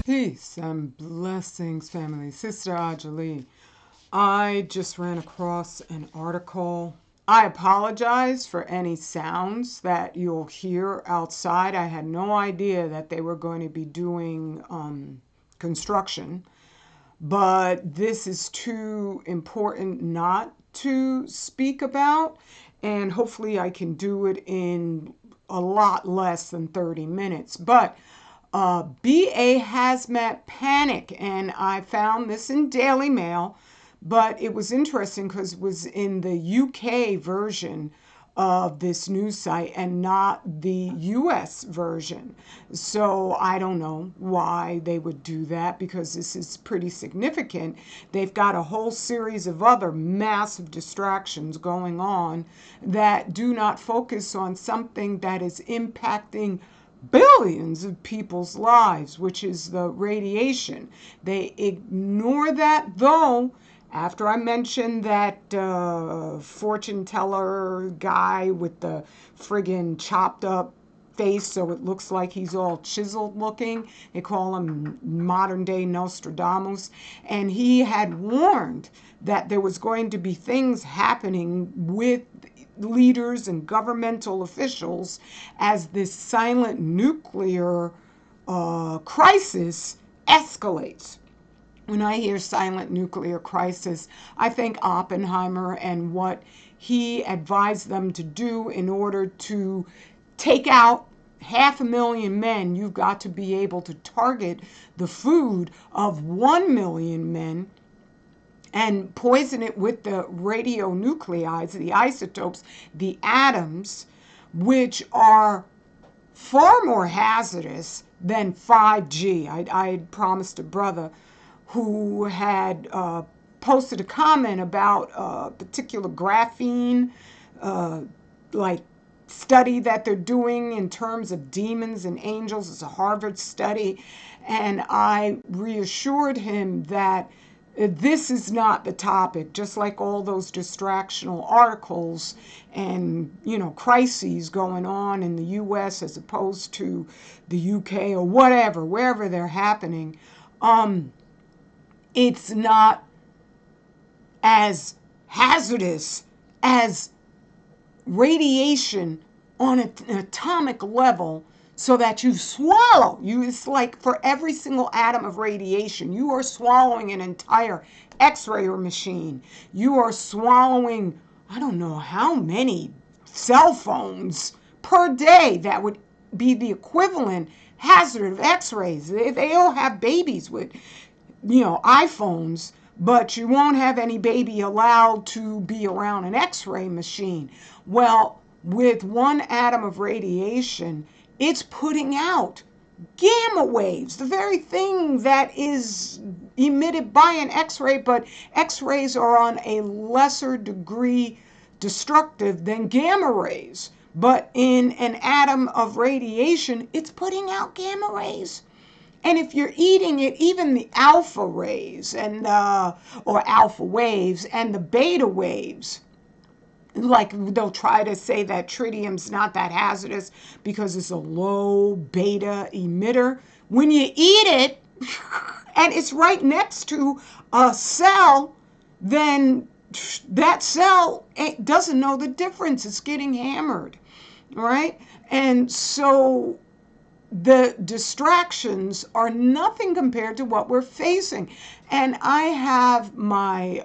Peace and blessings, family. Sister Ajali, I just ran across an article. I apologize for any sounds that you'll hear outside. I had no idea that they were going to be doing construction, but this is too important not to speak about, and hopefully I can do it in a lot less than 30 minutes. But BA Hazmat panic, and I found this in Daily Mail, but it was interesting because it was in the UK version of this news site and not the US version. So I don't know why they would do that, because this is pretty significant. They've got a whole series of other massive distractions going on that do not focus on something that is impacting billions of people's lives, which is the radiation. They ignore that, though. After I mentioned that fortune teller guy with the friggin' chopped up face so it looks like he's all chiseled looking, they call him modern day Nostradamus, and he had warned that there was going to be things happening with leaders and governmental officials as this silent nuclear crisis escalates. When I hear silent nuclear crisis, I think Oppenheimer and what he advised them to do in order to take out 500,000 men. You've got to be able to target the food of 1 million men and poison it with the radionuclides, the isotopes, the atoms, which are far more hazardous than 5G. I had promised a brother who had posted a comment about a particular graphene like study that they're doing in terms of demons and angels. It's a Harvard study, and I reassured him that this is not the topic, just like all those distractional articles and, crises going on in the US as opposed to the UK or whatever, wherever they're happening. It's not as hazardous as radiation on an atomic level, so that you swallow. It's like for every single atom of radiation, you are swallowing an entire X-ray machine. You are swallowing, I don't know how many cell phones per day. That would be the equivalent hazard of X-rays. They all have babies with, iPhones, but you won't have any baby allowed to be around an X-ray machine. Well, with one atom of radiation, it's putting out gamma waves, the very thing that is emitted by an X-ray, but X-rays are on a lesser degree destructive than gamma rays. But in an atom of radiation, it's putting out gamma rays. And if you're eating it, even the alpha rays and or alpha waves and the beta waves, like they'll try to say that tritium's not that hazardous because it's a low beta emitter. When you eat it and it's right next to a cell, then that cell doesn't know the difference. It's getting hammered, right? And so the distractions are nothing compared to what we're facing. And I have my,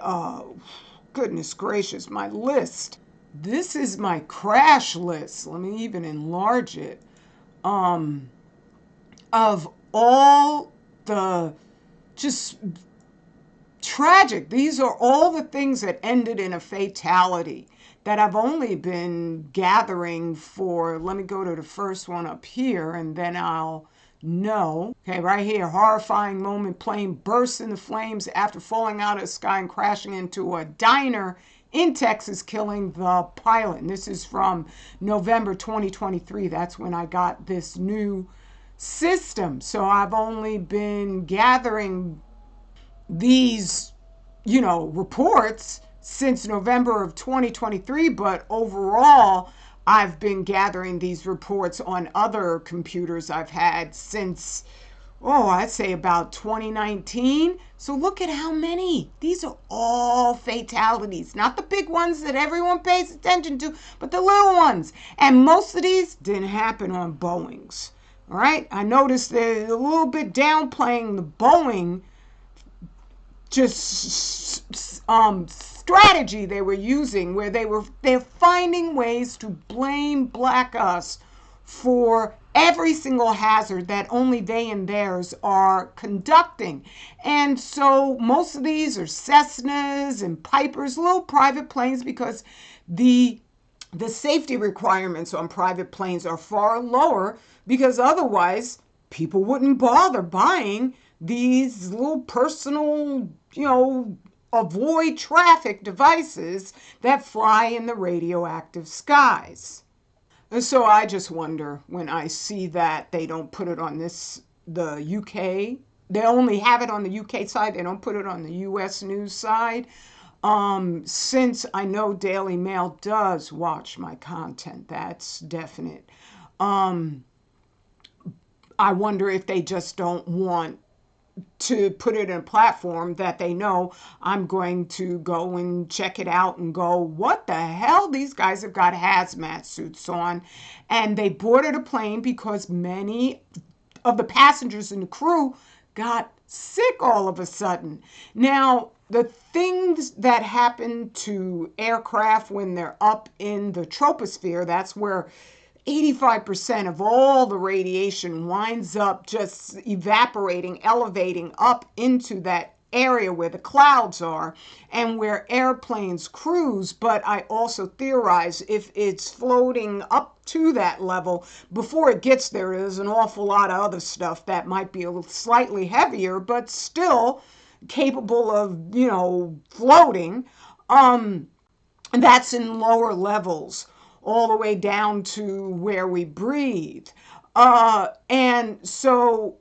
goodness gracious, my list. This is my crash list. Let me even enlarge it. Of all the just tragic, these are all the things that ended in a fatality that I've only been gathering for. Let me go to the first one up here and then I'll know. Okay, right here, horrifying moment, plane bursts into flames after falling out of the sky and crashing into a diner in Texas, killing the pilot. And this is from November 2023. That's when I got this new system. So I've only been gathering these, reports since November of 2023, but overall, I've been gathering these reports on other computers I've had since oh, I'd say about 2019. So look at how many. These are all fatalities, not the big ones that everyone pays attention to, but the little ones. And most of these didn't happen on Boeings. All right. I noticed they're a little bit downplaying the Boeing just strategy they were using, where they're finding ways to blame black us for every single hazard that only they and theirs are conducting. And so most of these are Cessnas and Pipers, little private planes, because the safety requirements on private planes are far lower, because otherwise people wouldn't bother buying these little personal, avoid traffic devices that fly in the radioactive skies. And so I just wonder, when I see that they don't put it on the UK, they only have it on the UK side, they don't put it on the US news side. Since I know Daily Mail does watch my content, that's definite. Um, I wonder if they just don't want to put it in a platform that they know I'm going to go and check it out and go, what the hell? These guys have got hazmat suits on. And they boarded a plane because many of the passengers and the crew got sick all of a sudden. Now, the things that happen to aircraft when they're up in the troposphere, that's where 85% of all the radiation winds up just evaporating, elevating up into that area where the clouds are and where airplanes cruise. But I also theorize, if it's floating up to that level, before it gets there, there's an awful lot of other stuff that might be a little slightly heavier, but still capable of, floating. That's in lower levels, all the way down to where we breathe. And so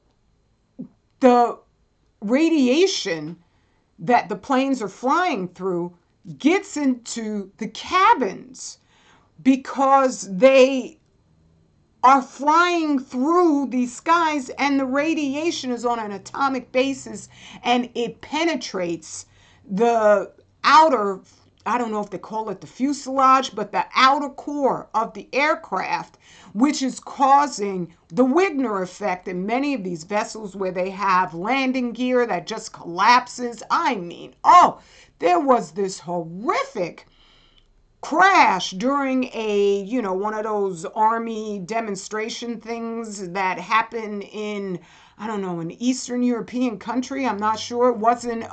the radiation that the planes are flying through gets into the cabins, because they are flying through these skies and the radiation is on an atomic basis, and it penetrates the outer, I don't know if they call it the fuselage, but the outer core of the aircraft, which is causing the Wigner effect in many of these vessels, where they have landing gear that just collapses. I mean, there was this horrific crash during one of those army demonstration things that happened in, I don't know, an Eastern European country. I'm not sure. It wasn't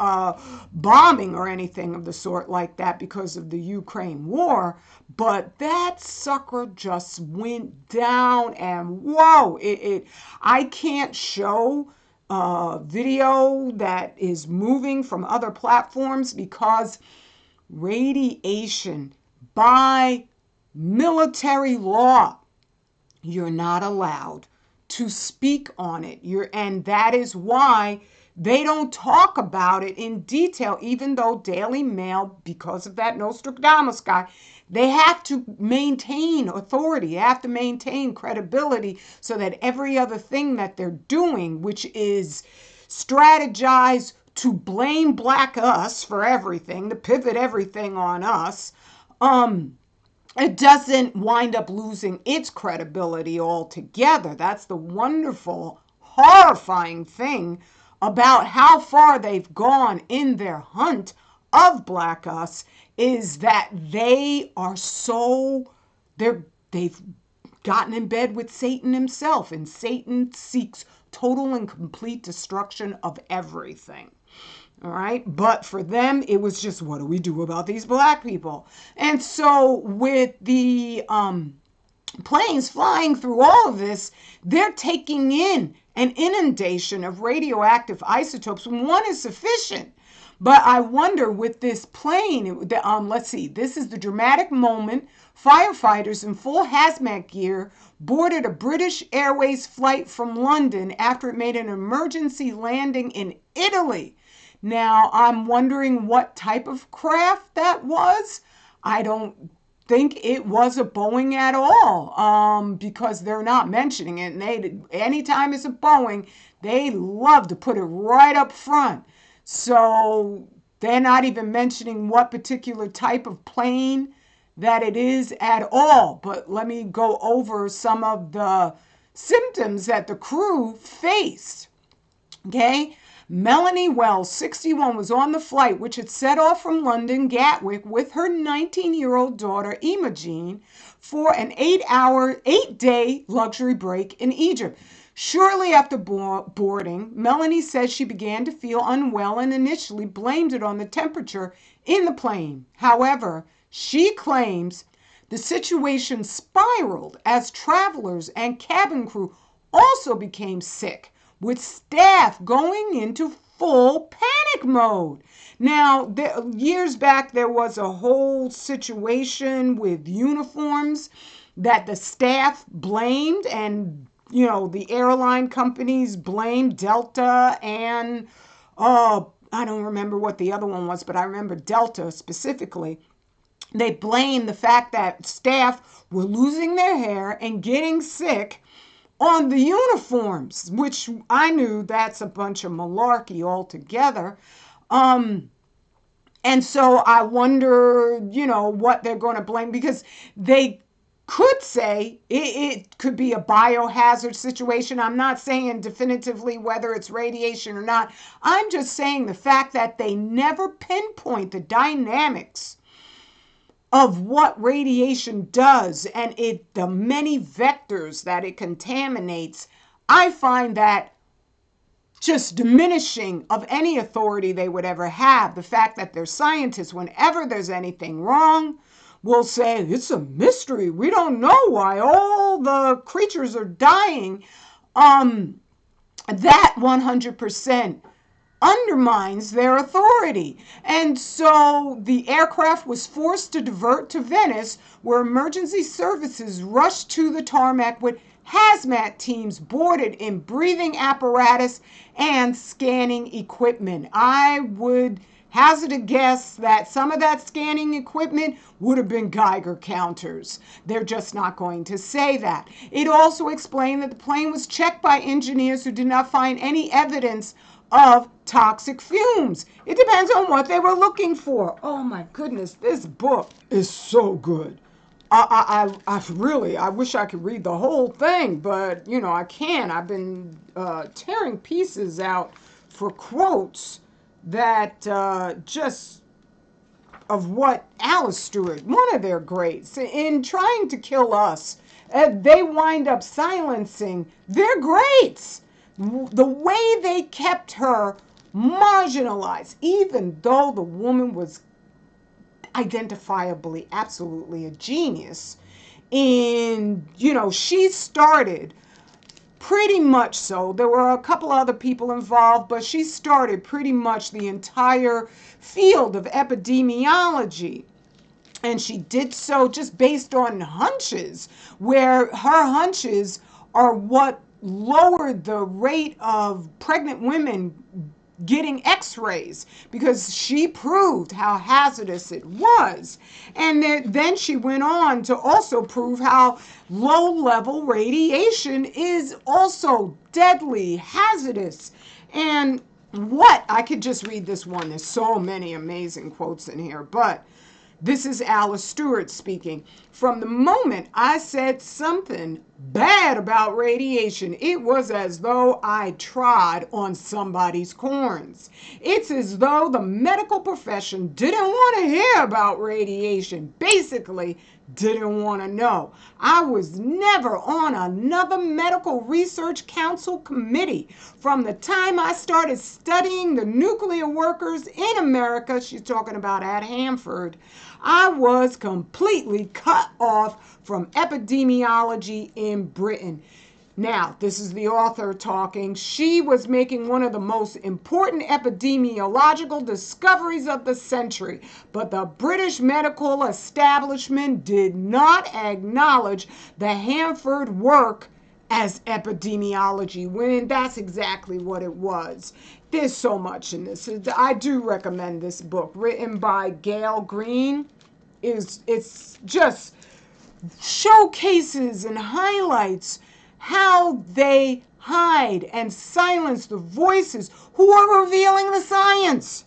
bombing or anything of the sort like that because of the Ukraine war, but that sucker just went down, and whoa, I can't show video that is moving from other platforms, because radiation, by military law, you're not allowed to speak on it. And that is why they don't talk about it in detail, even though Daily Mail, because of that Nostradamus guy, they have to maintain authority, they have to maintain credibility, so that every other thing that they're doing, which is strategize to blame black us for everything, to pivot everything on us, it doesn't wind up losing its credibility altogether. That's the wonderful, horrifying thing about how far they've gone in their hunt of black us, is that they've gotten in bed with Satan himself, and Satan seeks total and complete destruction of everything. All right. But for them, it was just, what do we do about these black people? And so with the planes flying through all of this, they're taking in an inundation of radioactive isotopes. One is sufficient. But I wonder, with this plane, let's see, this is the dramatic moment. Firefighters in full hazmat gear boarded a British Airways flight from London after it made an emergency landing in Italy. Now, I'm wondering what type of craft that was. I don't think it was a Boeing at all, because they're not mentioning it. And anytime it's a Boeing, they love to put it right up front. So they're not even mentioning what particular type of plane that it is at all. But let me go over some of the symptoms that the crew faced. Okay? Melanie Wells, 61, was on the flight which had set off from London Gatwick with her 19-year-old daughter Imogen for an 8-day luxury break in Egypt. Shortly after boarding, Melanie says she began to feel unwell and initially blamed it on the temperature in the plane. However, she claims the situation spiraled as travelers and cabin crew also became sick, with staff going into full panic mode. Now, years back, there was a whole situation with uniforms that the staff blamed, and, the airline companies blamed Delta and, I don't remember what the other one was, but I remember Delta specifically. They blamed the fact that staff were losing their hair and getting sick on the uniforms, which I knew that's a bunch of malarkey altogether. And so I wonder, what they're going to blame, because they could say it could be a biohazard situation. I'm not saying definitively whether it's radiation or not. I'm just saying the fact that they never pinpoint the dynamics of what radiation does and the many vectors that it contaminates. I find that just diminishing of any authority they would ever have. The fact that they're scientists, whenever there's anything wrong, will say it's a mystery. We don't know why all the creatures are dying. That 100% undermines their authority. And so the aircraft was forced to divert to Venice, where emergency services rushed to the tarmac with hazmat teams boarded in breathing apparatus and scanning equipment. I would hazard a guess that some of that scanning equipment would have been Geiger counters. They're just not going to say that. It also explained that the plane was checked by engineers who did not find any evidence of toxic fumes. It depends on what they were looking for. Oh my goodness, this book is so good. I wish I could read the whole thing, but I can't. I've been tearing pieces out for quotes that just of what Alice Stewart, one of their greats, in trying to kill us, they wind up silencing their greats. The way they kept her marginalized, even though the woman was identifiably absolutely a genius. And, she started pretty much so. There were a couple other people involved, but she started pretty much the entire field of epidemiology. And she did so just based on hunches, where her hunches are what lowered the rate of pregnant women getting x-rays, because she proved how hazardous it was. And then she went on to also prove how low-level radiation is also deadly, hazardous. And I could just read this one. There's so many amazing quotes in here, but this is Alice Stewart speaking. From the moment I said something bad about radiation, it was as though I trod on somebody's corns. It's as though the medical profession didn't want to hear about radiation. Basically, didn't want to know. I was never on another medical research council committee. From the time I started studying the nuclear workers in America, she's talking about at Hanford, I was completely cut off from epidemiology in Britain. Now, this is the author talking. She was making one of the most important epidemiological discoveries of the century, but the British medical establishment did not acknowledge the Hanford work as epidemiology, when that's exactly what it was. There's so much in this. I do recommend this book, written by Gail Green. it's just showcases and highlights how they hide and silence the voices who are revealing the science.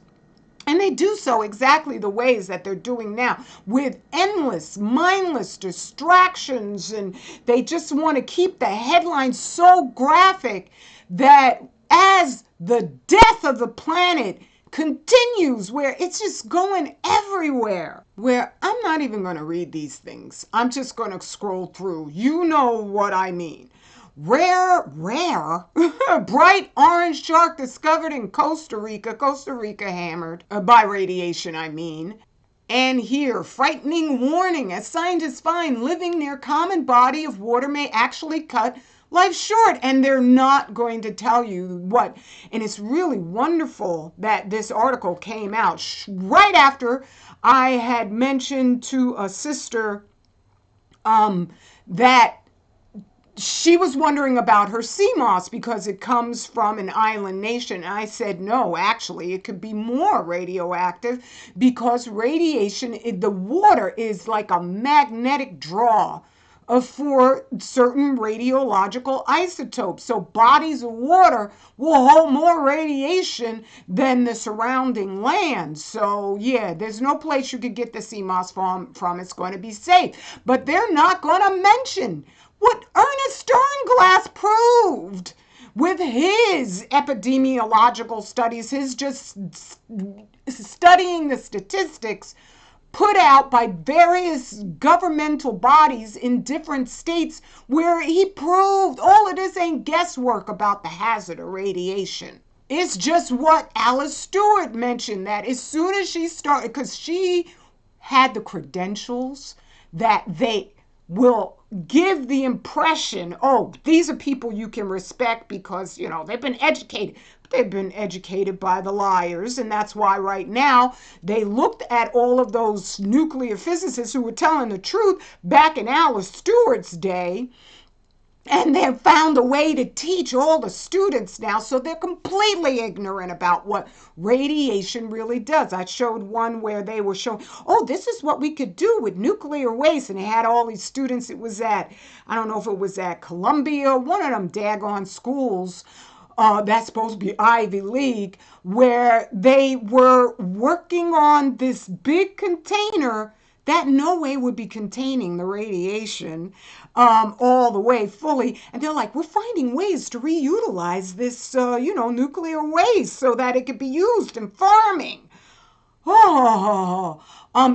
And they do so exactly the ways that they're doing now, with endless, mindless distractions. And they just want to keep the headlines so graphic that as the death of the planet continues, where it's just going everywhere, where I'm not even going to read these things. I'm just going to scroll through. You know what I mean. Rare, bright orange shark discovered in Costa Rica hammered by radiation, I mean. And here, frightening warning, as scientists find living near common body of water may actually cut life short. And they're not going to tell you what. And it's really wonderful that this article came out right after I had mentioned to a sister that she was wondering about her sea moss because it comes from an island nation. And I said, no, actually, it could be more radioactive because radiation, the water is like a magnetic draw for certain radiological isotopes. So bodies of water will hold more radiation than the surrounding land. So yeah, there's no place you could get the sea moss from. It's going to be safe. But they're not going to mention what Ernest Sternglass proved with his epidemiological studies, his just studying the statistics put out by various governmental bodies in different states, where he proved all of this ain't guesswork about the hazard of radiation. It's just what Alice Stewart mentioned, that as soon as she started, because she had the credentials that they will give the impression, oh, these are people you can respect because, you know, they've been educated. But they've been educated by the liars. And that's why right now they looked at all of those nuclear physicists who were telling the truth back in Alice Stewart's day. And they've found a way to teach all the students now, so they're completely ignorant about what radiation really does. I showed one where they were showing, oh, this is what we could do with nuclear waste. And they had all these students. It was at, I don't know if it was at Columbia, one of them daggone schools that's supposed to be Ivy League, where they were working on this big container that no way would be containing the radiation all the way fully. And they're like, we're finding ways to reutilize this, nuclear waste so that it could be used in farming.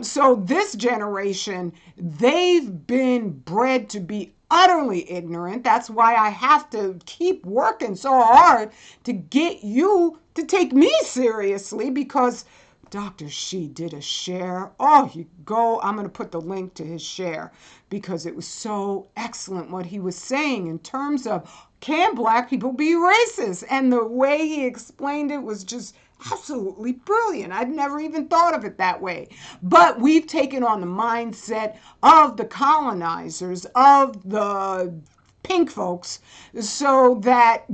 So this generation, they've been bred to be utterly ignorant. That's why I have to keep working so hard to get you to take me seriously, because Dr. She did a share. Oh, you go. I'm going to put the link to his share because it was so excellent what he was saying in terms of, can black people be racist? And the way he explained it was just absolutely brilliant. I'd never even thought of it that way. But we've taken on the mindset of the colonizers, of the pink folks, so that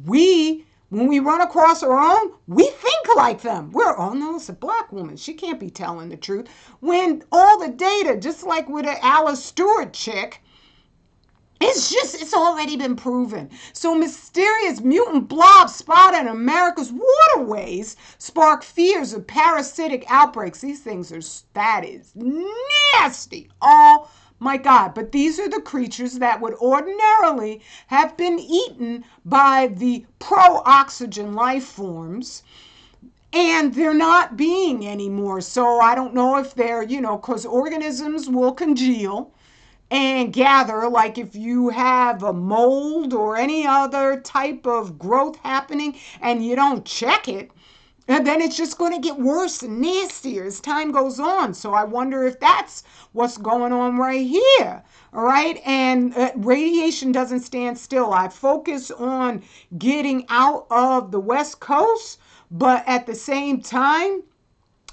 when we run across our own, we think like them. Oh no, it's a black woman. She can't be telling the truth. When all the data, just like with the Alice Stewart chick, it's already been proven. So mysterious mutant blobs spotted in America's waterways spark fears of parasitic outbreaks. These things that is nasty. Oh my God. But these are the creatures that would ordinarily have been eaten by the pro-oxygen life forms. And they're not being anymore. So I don't know if they're, because organisms will congeal and gather, like if you have a mold or any other type of growth happening and you don't check it, and then it's just going to get worse and nastier as time goes on. So I wonder if that's what's going on right here. All right. And radiation doesn't stand still. I focus on getting out of the West Coast, but at the same time,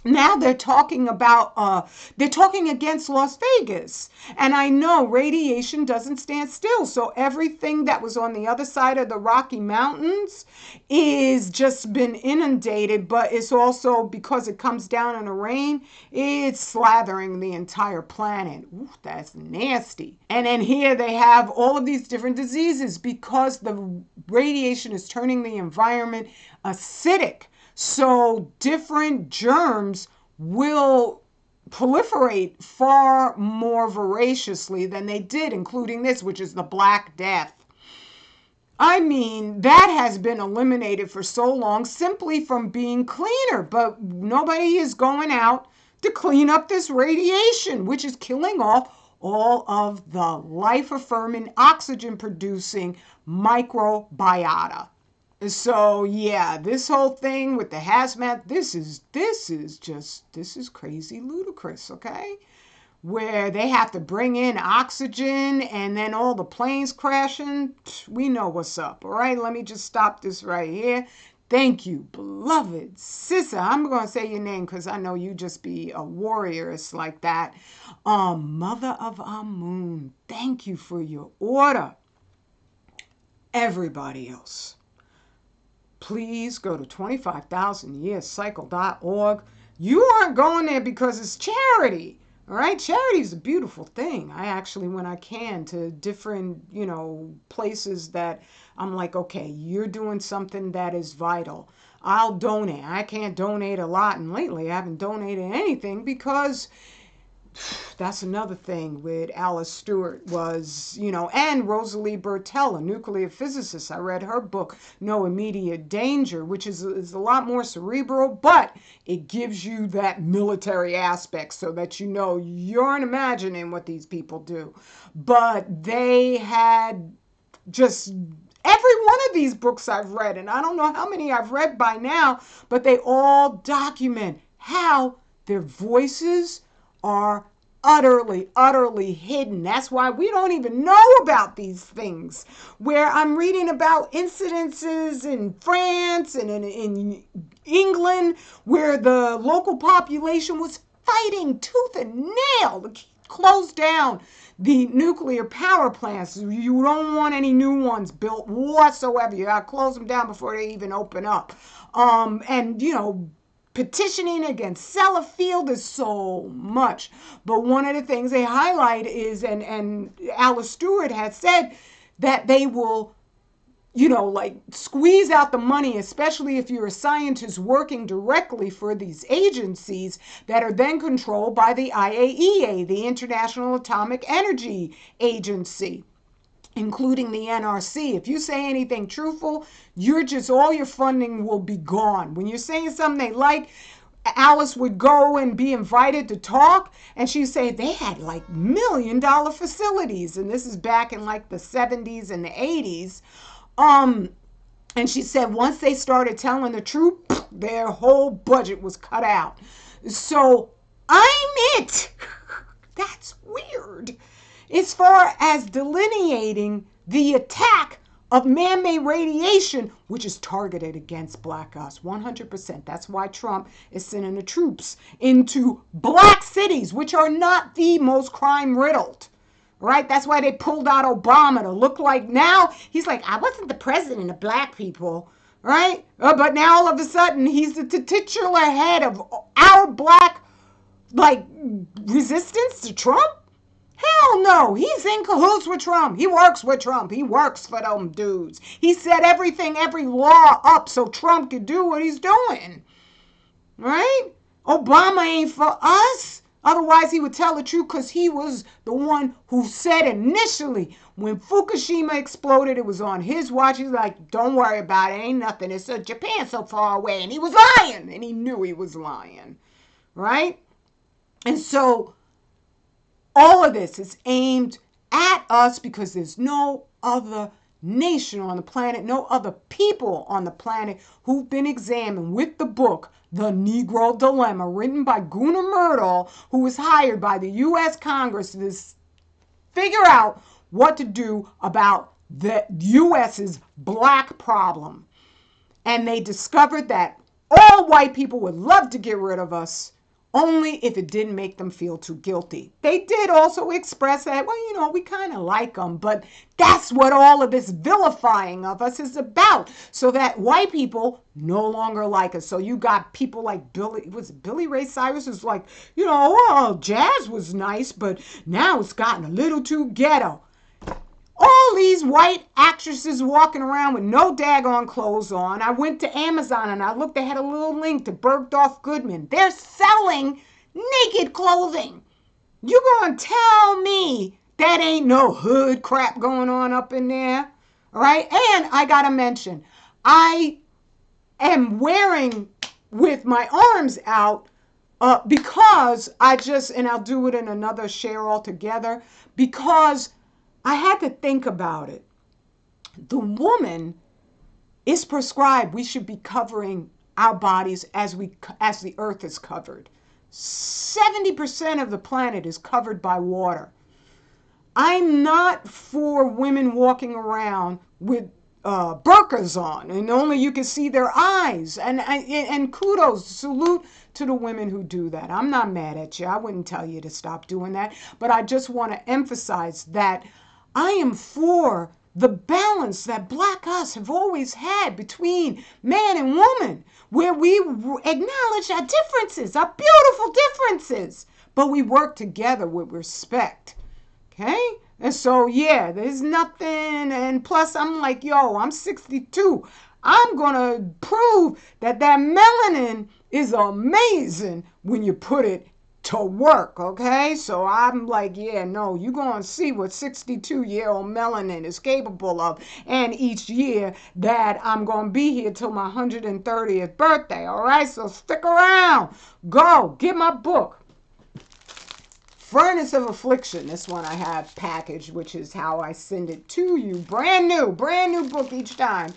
Now they're talking about they're talking against Las Vegas. And I know radiation doesn't stand still, so everything that was on the other side of the Rocky Mountains is just been inundated, but it's also because it comes down in the rain, it's slathering the entire planet. Ooh, that's nasty. And then here they have all of these different diseases because the radiation is turning the environment acidic. So different germs will proliferate far more voraciously than they did, including this, which is the Black Death. I mean, that has been eliminated for so long simply from being cleaner, but nobody is going out to clean up this radiation, which is killing off all of the life-affirming, oxygen-producing microbiota. So yeah, this whole thing with the hazmat, this is crazy ludicrous, okay? Where they have to bring in oxygen and then all the planes crashing. We know what's up, all right? Let me just stop this right here. Thank you, beloved Sissa. I'm going to say your name because I know you just be a warrioress like that. Mother of Amun, thank you for your order. Everybody else, please go to 25,000yearscycle.org. You aren't going there because it's charity. All right, charity is a beautiful thing. I actually, when I can, to different, places that I'm like, okay, you're doing something that is vital. I'll donate. I can't donate a lot, and lately I haven't donated anything because that's another thing with Alice Stewart was, and Rosalie Bertell, a nuclear physicist. I read her book, No Immediate Danger, which is a lot more cerebral, but it gives you that military aspect so that you aren't imagining what these people do. But they had just every one of these books I've read, and I don't know how many I've read by now, but they all document how their voices are utterly hidden. That's why we don't even know about these things. Where I'm reading about incidences in France and in England where the local population was fighting tooth and nail to close down the nuclear power plants. You don't want any new ones built whatsoever. You got to close them down before they even open up. Petitioning against Sellafield is so much. But one of the things they highlight is, and Alice Stewart has said, that they will, squeeze out the money, especially if you're a scientist working directly for these agencies that are then controlled by the IAEA, the International Atomic Energy Agency, including the NRC. If you say anything truthful, all your funding will be gone. When you're saying something they like, Alice would go and be invited to talk, and she'd say they had like $1 million facilities, and this is back in like the 70s and the 80s. And she said once they started telling the truth, their whole budget was cut out. So I'm it. That's weird. As far as delineating the attack of man-made radiation, which is targeted against black us, 100%. That's why Trump is sending the troops into black cities, which are not the most crime-riddled. Right? That's why they pulled out Obama to look like now he's like, I wasn't the president of black people. Right? But now all of a sudden he's the titular head of our black, resistance to Trump? Hell no, he's in cahoots with Trump. He works with Trump. He works for them dudes. He set every law up so Trump could do what he's doing. Right? Obama ain't for us. Otherwise, he would tell the truth because he was the one who said initially when Fukushima exploded, it was on his watch. He's like, don't worry about it. Ain't nothing. It's Japan so far away. And he was lying. And he knew he was lying. Right? And so all of this is aimed at us because there's no other nation on the planet, no other people on the planet who've been examined with the book, The Negro Dilemma, written by Gunnar Myrdal, who was hired by the U.S. Congress to figure out what to do about the U.S.'s black problem. And they discovered that All white people would love to get rid of us, only if it didn't make them feel too guilty. They did also express that, well, you know, we kind of like them, but that's what all of this vilifying of us is about, so that white people no longer like us. So you got people like Billy Ray Cyrus who's like, you know, well, jazz was nice, but now it's gotten a little too ghetto. All these white actresses walking around with no daggone clothes on. I went to Amazon and I looked, they had a little link to Bergdorf Goodman. They're selling naked clothing. You gonna tell me that ain't no hood crap going on up in there? All right. And I gotta mention, I am wearing with my arms out because and I'll do it in another share altogether, because I had to think about it. The woman is prescribed we should be covering our bodies as the earth is covered. 70% of the planet is covered by water. I'm not for women walking around with burqas on and only you can see their eyes. And kudos, salute to the women who do that. I'm not mad at you. I wouldn't tell you to stop doing that. But I just want to emphasize that I am for the balance that Black us have always had between man and woman, where we acknowledge our differences, our beautiful differences, but we work together with respect. Okay? And so, yeah, there's nothing. And plus, I'm like, yo, I'm 62. I'm going to prove that melanin is amazing when you put it to work, okay? So I'm like, yeah, no, you're going to see what 62-year-old melanin is capable of. And each year that I'm going to be here till my 130th birthday, all right? So stick around. Go, get my book. Furnace of Affliction, this one I have packaged, which is how I send it to you. Brand new book each time.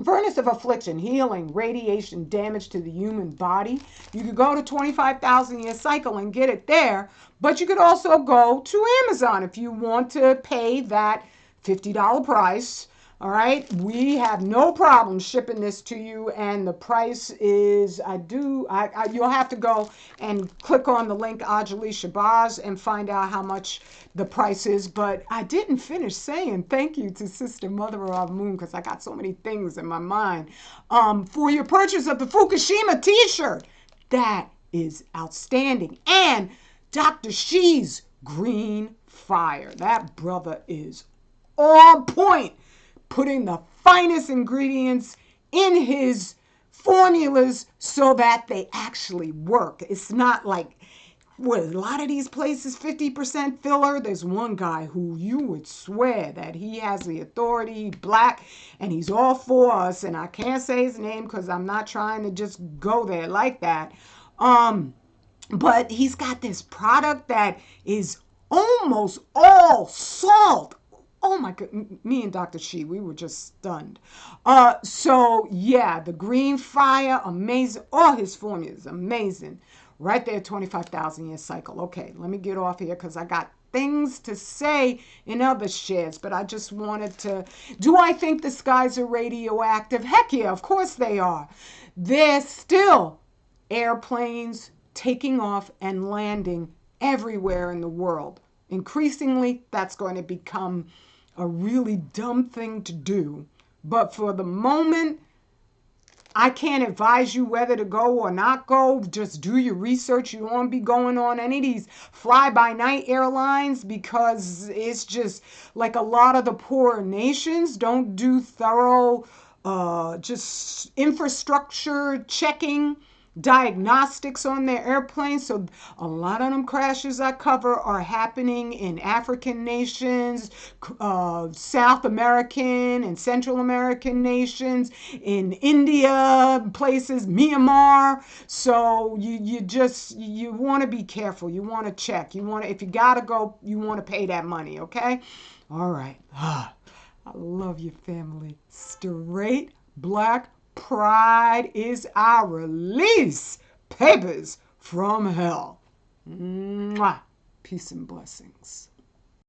Furnace of Affliction, Healing, Radiation, Damage to the Human Body. You could go to 25,000 Year Cycle and get it there, but you could also go to Amazon if you want to pay that $50 price. All right, we have no problem shipping this to you, and the price is, you'll have to go and click on the link Ajali Shabazz and find out how much the price is. But I didn't finish saying thank you to Sister Mother of Moon, because I got so many things in my mind. For your purchase of the Fukushima t-shirt, that is outstanding. And Dr. Shee's Green Fire, that brother is on point, putting the finest ingredients in his formulas so that they actually work. It's not like, well, a lot of these places, 50% filler. There's one guy who you would swear that he has the authority, he's Black, and he's all for us. And I can't say his name because I'm not trying to just go there like that. But he's got this product that is almost all salt. Oh my God, me and Dr. Shee, we were just stunned. So yeah, the Green Fire, amazing. All his formulas, amazing. Right there, 25,000 Year Cycle. Okay, let me get off here because I got things to say in other shares, but I just wanted to, do I think the skies are radioactive? Heck yeah, of course they are. There's still airplanes taking off and landing everywhere in the world. Increasingly, that's going to become a really dumb thing to do. But for the moment, I can't advise you whether to go or not go. Just do your research. You won't be going on any of these fly-by-night airlines, because it's just like a lot of the poorer nations don't do thorough just infrastructure checking, diagnostics on their airplanes. So a lot of them crashes I cover are happening in African nations, South American and Central American nations, in India, places, Myanmar. So you want to be careful. You want to check. If you gotta go, you want to pay that money. Okay. All right. I love you, family. Straight Black pride is our release. Papers from hell. Mwah. Peace and blessings.